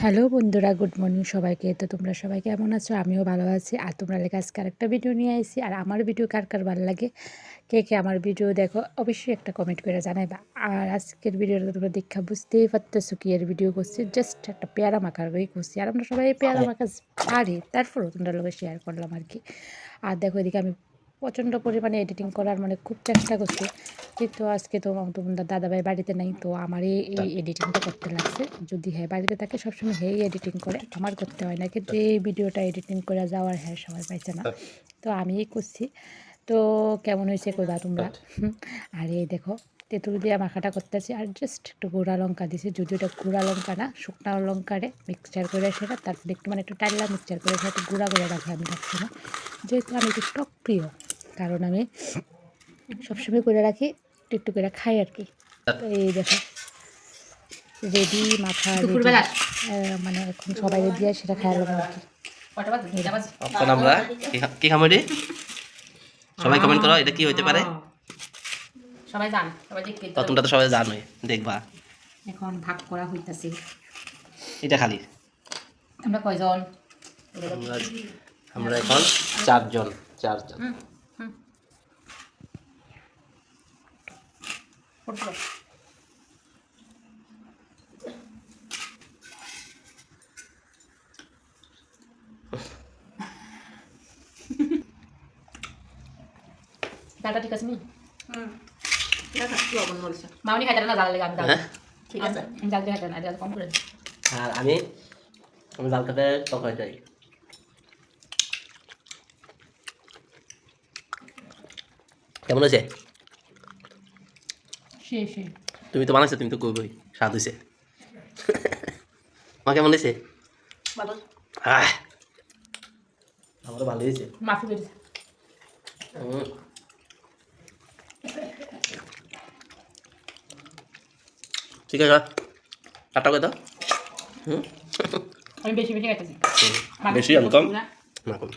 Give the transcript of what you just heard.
Hello বন্ধুরা, good morning সবাইকে। তো তোমরা সবাই কেমন আছো? আমিও ভালো আছি। আর তোমরা লেগে আজকে আরেকটা ভিডিও নিয়ে আইছি। আর আমার ভিডিও কার কার ভালো লাগে, কে কে আমার ভিডিও দেখো, অবশ্যই একটা কমেন্ট করে জানাইবা। আর আজকের ভিডিওটা তোমরা দেখা বুঝতেই পারতেছো কি এর ভিডিও করছি, জাস্ট একটা পেয়ারা মাখার ওই করছি। আর আমরা সবাই পেয়ারা মাখা পারি, তারপরেও তোমরা লোকে শেয়ার করলাম আর কি। আর দেখো এদিকে আমি প্রচণ্ড পরিমাণে এডিটিং করার খুব চেষ্টা করছি, কিন্তু আজকে তো তোমাদের দাদাভাই বাড়িতে নাই, তো আমারই এই এডিটিংটা করতে লাগছে। যদি হ্যাঁ বাড়িতে থাকে সবসময় হ্যাঁ এডিটিং করে, আমার করতে হয় না, কিন্তু এই ভিডিওটা এডিটিং করে যাওয়ার হ্যাঁ সময় পাইছে না, তো আমিই করছি। তো কেমন হয়েছে কইবা তোমরা। আর এই দেখো তেঁতুল দিয়ে মাখাটা করতেছি, আর জাস্ট একটু গুঁড়া লঙ্কা দিছি, যদি ওটা গুঁড়া লঙ্কা না শুকনো লঙ্কারে মিক্সচার করে সেটা, তারপরে একটু একটু টাইলা মিক্সচার করে সেটা একটু গুঁড়া করে রাখি আমি সবসময়, যেহেতু আমি একটু টক প্রিয়, কারণ আমি সবসময় করে রাখি, একটু একটু করে খাই আর কি। তো এই দেখো রেডি মাখা রেডি, এখন সবাই দিয়ে সেটা খাইলাম আর কি। এখন আমরা কি খাবো রে? সবাই কমেন্ট করো এটা কি হইতে পারে। সবাই জান, সবাই দেখতে তো তোমরা তো সবাই জানোই, দেখবা এখন ভাগ করা হইতাছে। এটা খালি আমরা কয়জন? আমরা এখন চারজন। ডালটা ঠিক আছে নি? মামনি খাইতে না জাল লেগে, আমি জাল ঠিক আছে, জাল দিয়ে খাইতে না, জাল কম করে। আর আমি জাল খেতে টক হয়ে যাই। কেমন হয়েছে? তুমি তো বানাইছো, তুমি তো কইবই স্বাদ হয়েছে। মা কেমন হয়েছে? আমারও ভালো হয়েছে। মাফি বেরিয়েছে। ঠিক আছে, কাটা করে দাও। আমি বেশি বেশি খাইতেছি, বেশি আমি কম না কম।